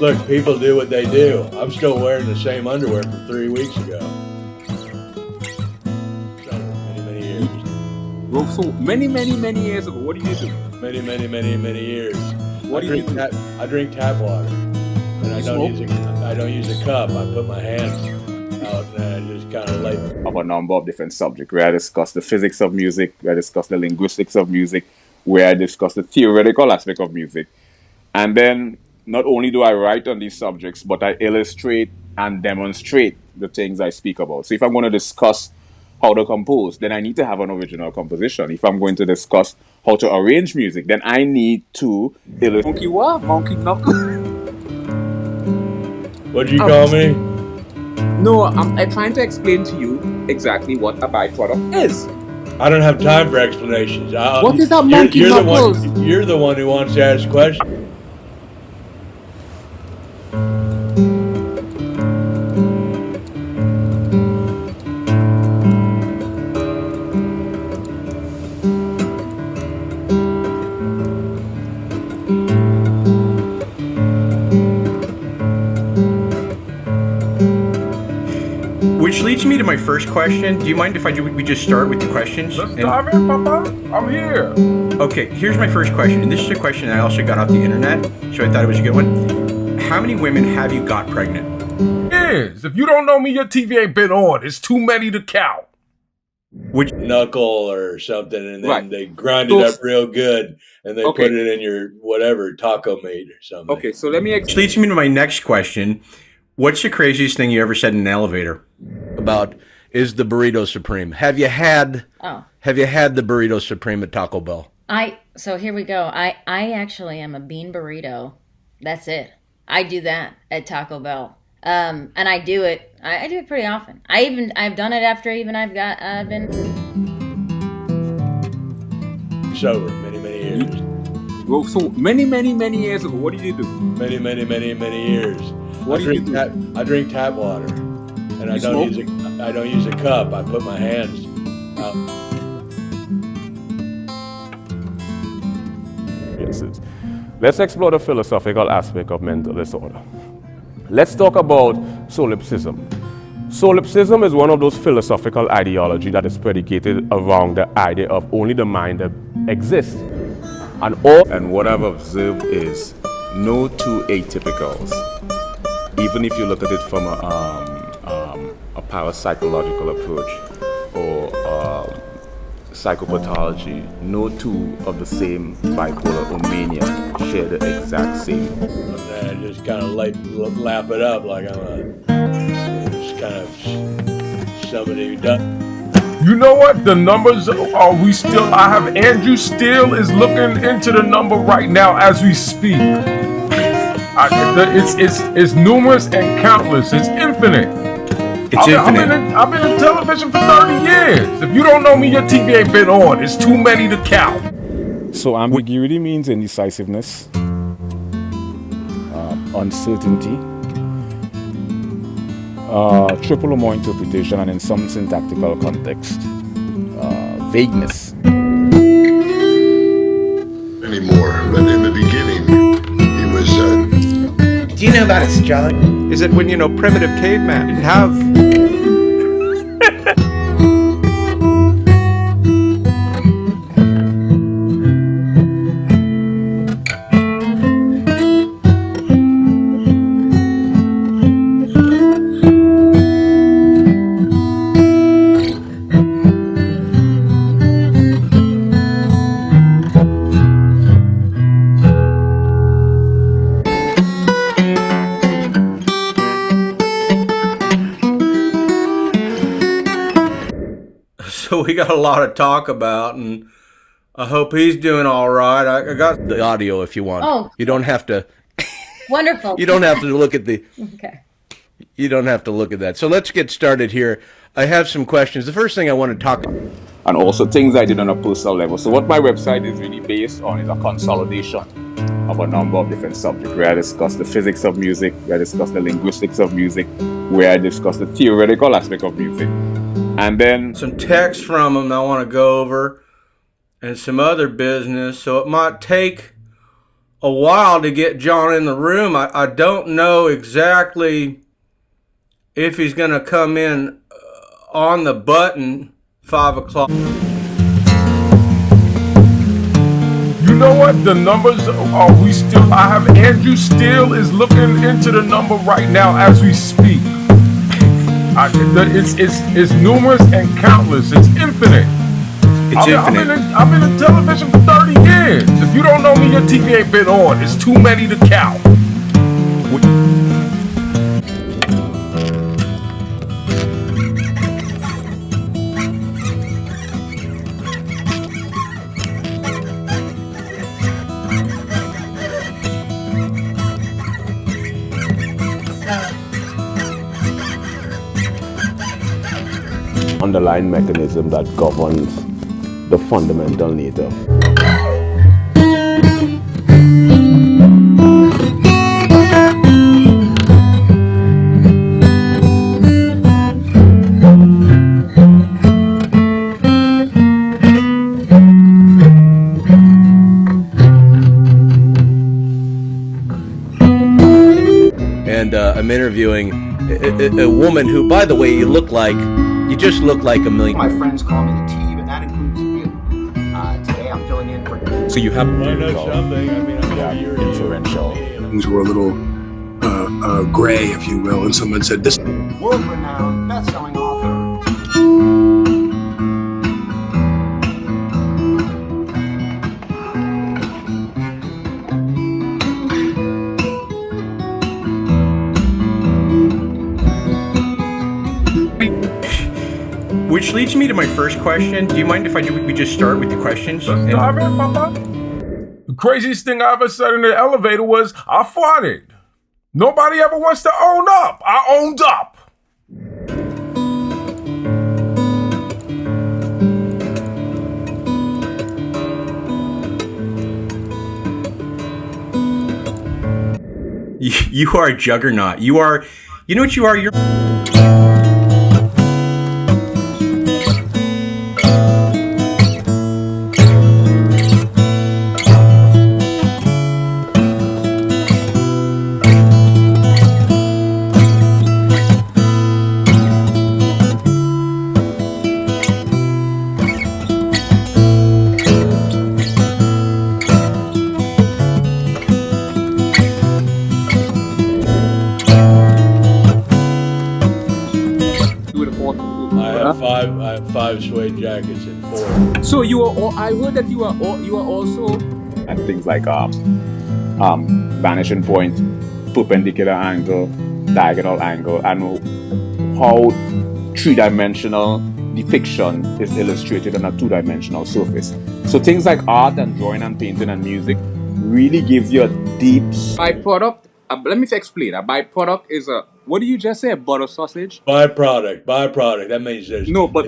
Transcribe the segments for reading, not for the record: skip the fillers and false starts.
Look, people do what they do. I'm still wearing the same underwear from 3 weeks ago. So, many years. Well, so many years ago, what do you do? Many years. What do you do? I drink tap water, and I don't use a cup. I put my hands out and I just kind of like. Of a number of different subjects, where I discuss the physics of music, where I discuss the linguistics of music, where I discuss the theoretical aspect of music, and then not only do I write on these subjects, but I illustrate and demonstrate the things I speak about. So if I'm going to discuss how to compose, then I need to have an original composition. If I'm going to discuss how to arrange music, then I need to illustrate. Monkey what? Monkey knuckle? What'd you call me? No, I'm trying to explain to you exactly what a byproduct is. I don't have time for explanations. What is that monkey knuckles? You're the one who wants to ask questions. Which leads me to my first question. Do you mind if we just start with the questions? Let's dive in, Papa. I'm here. Okay, here's my first question. And this is a question I also got off the internet, so I thought it was a good one. How many women have you got pregnant? Yes. If you don't know me, your TV ain't been on. It's too many to count. Which knuckle or something, and then they grind Those- it up real good, and they Okay. put it in your whatever taco meat or something. Okay, so let me Which leads me to my next question. What's the craziest thing you ever said in an elevator? About is the burrito supreme. Have you had the burrito supreme at Taco Bell? So here we go. I actually am a bean burrito. That's it. I do that at Taco Bell. And I do it pretty often. I've done it after I've been Sober many years. Well, so many years ago, what do you do? Many years. What do you do? I drink tap water, and I don't use a cup. I put my hands out. Let's explore the philosophical aspect of mental disorder. Let's talk about solipsism. Solipsism is one of those philosophical ideology that is predicated around the idea of only the mind that exists. And what I've observed is no two atypicals. Even if you look at it from a parapsychological approach or psychopathology, no two of the same bipolar or mania share the exact same. And I just kind of lap it up like I'm just kind of somebody who does. You know what? The numbers I have Andrew Steele is looking into the number right now as we speak. It's numerous and countless. It's infinite. I've been in television for 30 years. If you don't know me, your TV ain't been on. It's too many to count. So ambiguity means indecisiveness, uncertainty, triple or more interpretation, and in some syntactical context, vagueness. Anymore, but in the beginning, it was. Do you know about astrology? Is it when, primitive caveman didn't have... So we got a lot to talk about, and I hope he's doing all right. I got the audio if you want. Oh. You don't have to. Wonderful. You don't have to look at the. Okay. You don't have to look at that. So let's get started here. I have some questions. The first thing I want to talk about. And also things I did on a personal level. So what my website is really based on is a consolidation of a number of different subjects, where I discuss the physics of music, where I discuss the linguistics of music, where I discuss the theoretical aspect of music. And then some text from him I want to go over and some other business, so it might take a while to get John in the room. I don't know exactly if he's going to come in on the button 5 o'clock. You know what? The numbers are we still. I have Andrew still is looking into the number right now as we speak. It's numerous and countless. It's infinite. I've been in television for 30 years. If you don't know me, your TV ain't been on. It's too many to count. Underlying mechanism that governs the fundamental nature. And I'm interviewing a woman who, by the way, you just look like a million. My friends call me the T, but that includes you. Today I'm filling in for. So you have something. I mean, I'm influential. Things were a little gray, if you will, and someone said this. World-renowned, best-selling author. Which leads me to my first question. Do you mind if we just start with the questions? The craziest thing I ever said in the elevator was, I farted. Nobody ever wants to own up. I owned up. You are a juggernaut. You know what you are? You're... I have 5 suede jackets and 4. So you are all, I heard that you are also And things like vanishing point, perpendicular angle, diagonal angle, and how 3-dimensional depiction is illustrated on a 2-dimensional surface. So things like art and drawing and painting and music really gives you a deep byproduct. Let me explain. A byproduct is a, what do you just say? A butter sausage? Byproduct. That means there's no, but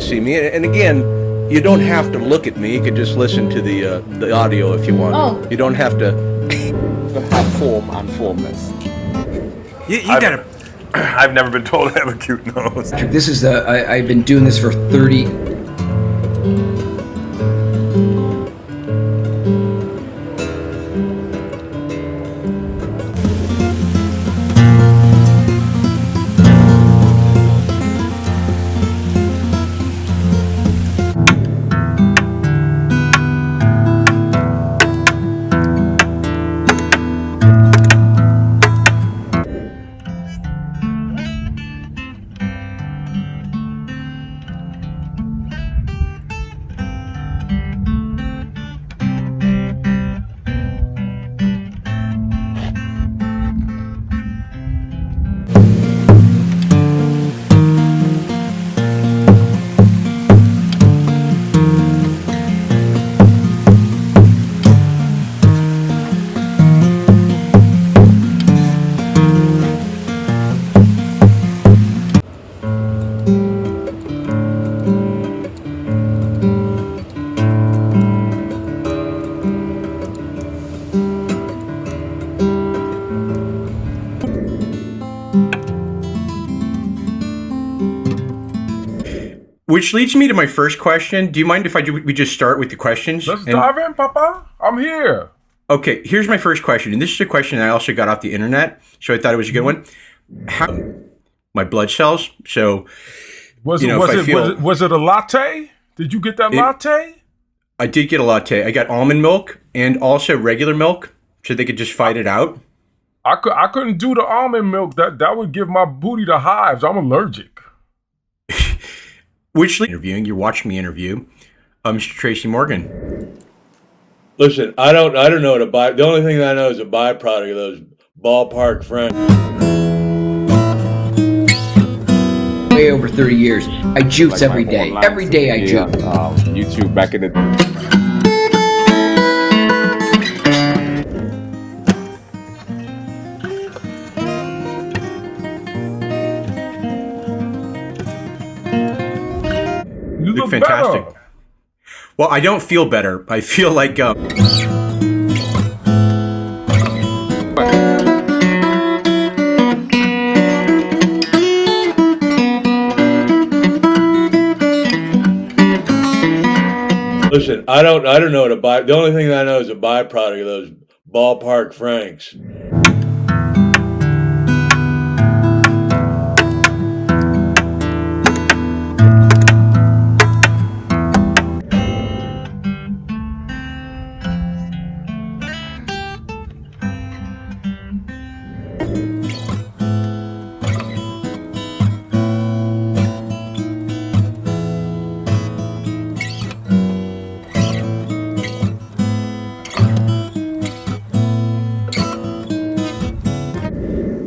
see me. And again, you don't have to look at me. You could just listen to the audio if you want. Oh. You don't have to have form and formless. You gotta. I've never been told I have a cute nose. This is I've been doing this for 30. Which leads me to my first question. Do you mind if we just start with the questions? Let's dive in, Papa. I'm here. Okay, here's my first question, and this is a question I also got off the internet, so I thought it was a good one. How my blood cells? So was it a latte? Did you get that latte? I did get a latte. I got almond milk and also regular milk, so they could just fight it out. I couldn't do the almond milk. That would give my booty the hives. I'm allergic. Which interviewing? You're watching me interview, Mr. Tracy Morgan. Listen, I don't know what the only thing that I know is a byproduct of those ballpark friends. Way over 30 years. I jukes like every day. Every day I juke. YouTube back in the You look fantastic. Better. Well, I don't feel better. I feel like Listen, I don't know what the only thing that I know is a byproduct of those ballpark franks.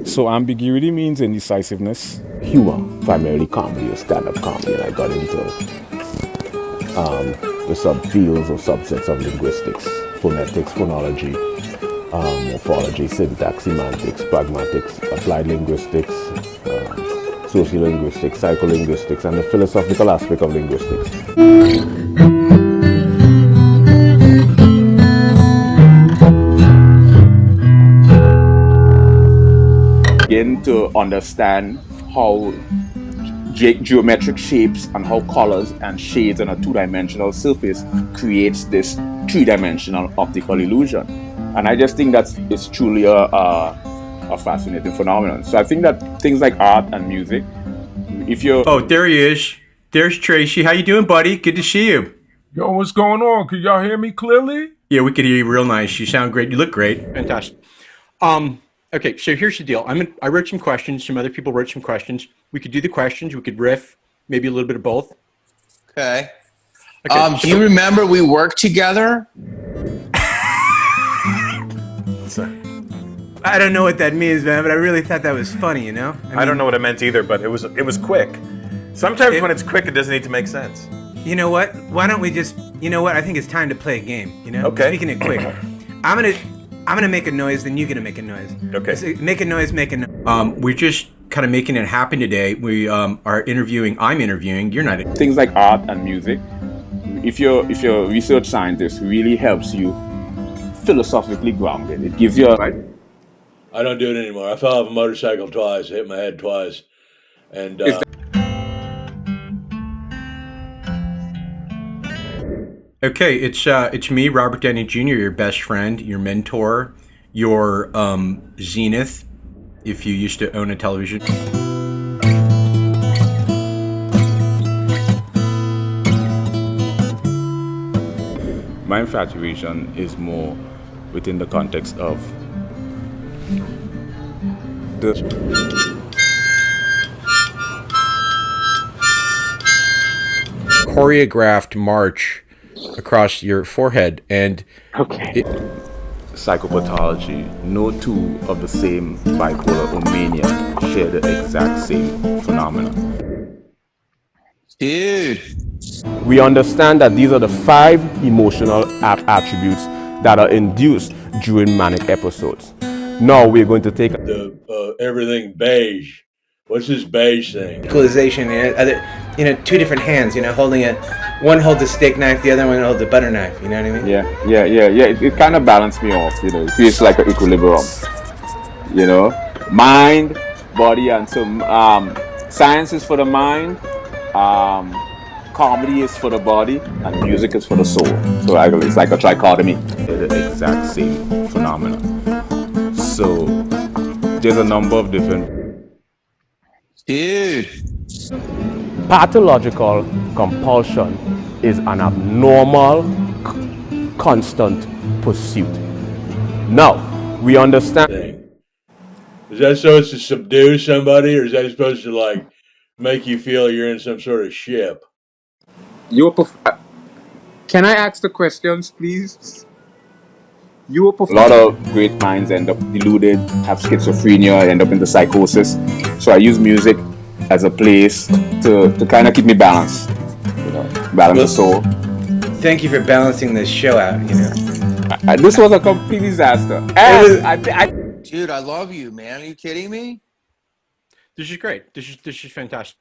So ambiguity means indecisiveness. Humor, primarily comedy or stand-up comedy, and I got into the subfields or subsets of linguistics, phonetics, phonology, morphology, syntax, semantics, pragmatics, applied linguistics, sociolinguistics, psycholinguistics, and the philosophical aspect of linguistics. Begin to understand how geometric shapes and how colors and shades on a two-dimensional surface creates this three-dimensional optical illusion. And I just think that it's truly a fascinating phenomenon. So I think that things like art and music, if you're... Oh, there he is. There's Tracy. How you doing, buddy? Good to see you. Yo, what's going on? Can y'all hear me clearly? Yeah, we could hear you real nice. You sound great. You look great. Fantastic. Okay, so here's the deal. I wrote some questions. Some other people wrote some questions. We could do the questions. We could riff, maybe a little bit of both. Okay. Do you remember we worked together? I don't know what that means, man, but I really thought that was funny, you know? I don't know what it meant either, but it was quick. Sometimes when it's quick, it doesn't need to make sense. You know what? Why don't we just, you know what? I think it's time to play a game, you know? Okay. Speaking it quick. I'm gonna make a noise, then you're gonna make a noise. Okay. Make a noise, make a noise. We're just kind of making it happen today. We are interviewing, I'm interviewing, you're not. Things like art and music, if you're a research scientist, really helps you philosophically grounded. It gives you a... I don't do it anymore. I fell off a motorcycle twice, hit my head twice. And Okay, it's me, Robert Downey Jr., your best friend, your mentor, your zenith, if you used to own a television. My infatuation is more within the context of the choreographed march across your forehead, and psychopathology. No two of the same bipolar or mania share the exact same phenomena. Dude. We understand that these are the 5 emotional attributes that are induced during manic episodes. Now we're going to take everything beige. What's this beige thing? Equalization, two different hands, holding one holds a steak knife, the other one holds a butter knife, you know what I mean? Yeah. It kind of balanced me off, it feels like an equilibrium, mind, body, and so science is for the mind, comedy is for the body and music is for the soul. So it's like a trichotomy. They're the exact same phenomena. So there's a number of different. Dude. Pathological compulsion is an abnormal, constant pursuit. Now, we understand. Is that supposed to subdue somebody, or is that supposed to like make you feel you're in some sort of ship? Can I ask the questions, please? A lot of great minds end up deluded, have schizophrenia, end up into psychosis. So I use music as a place to kind of keep me balanced, balance the soul. Thank you for balancing this show out, This was a complete disaster. Dude, I love you, man. Are you kidding me? This is great. This is fantastic.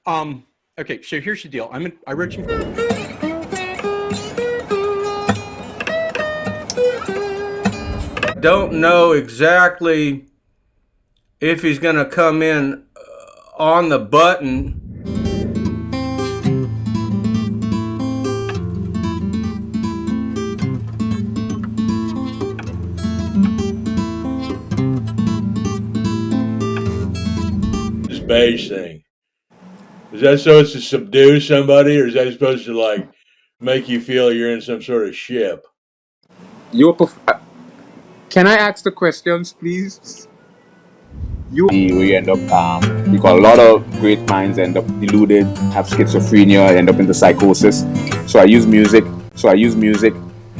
Okay, so here's the deal. I wrote some. Don't know exactly if he's going to come in on the button. This beige thing. Is that supposed to subdue somebody, or is that supposed to like make you feel you're in some sort of ship? Can I ask the questions, please? We end up, because a lot of great minds end up deluded, have schizophrenia, end up into psychosis. So I use music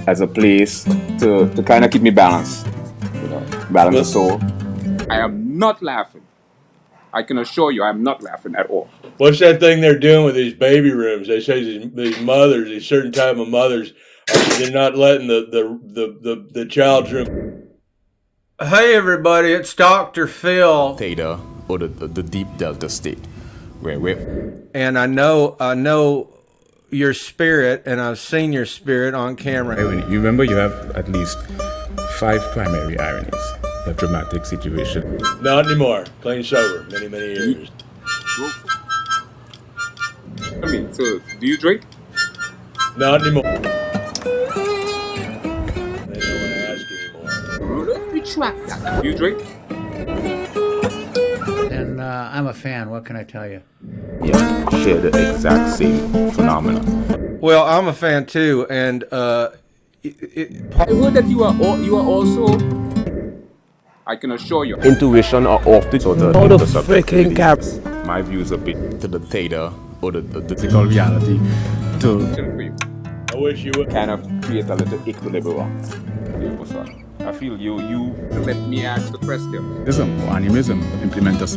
as a place to kind of keep me balanced, balance the soul. I am not laughing. I can assure you, I'm not laughing at all. What's that thing they're doing with these baby rooms? They say these mothers, these certain type of mothers, they're not letting the child's room. Hey everybody, it's Dr. Phil. Theta, or the deep delta state, where we're. And I know your spirit, and I've seen your spirit on camera. You remember you have at least 5 primary ironies. You have dramatic situation. Not anymore. Clean sober. Many years. So do you drink? Not anymore. Retract that. Do you drink? And I'm a fan. What can I tell you? Yeah, share the exact same phenomena. Well, I'm a fan too, and I heard that you are also. I can assure you. Intuition are off the sort of freaking caps. My views a bit to the theta or the physical reality. I wish you would kind of create a little equilibrium. I feel you let me ask the question. Animism implement us.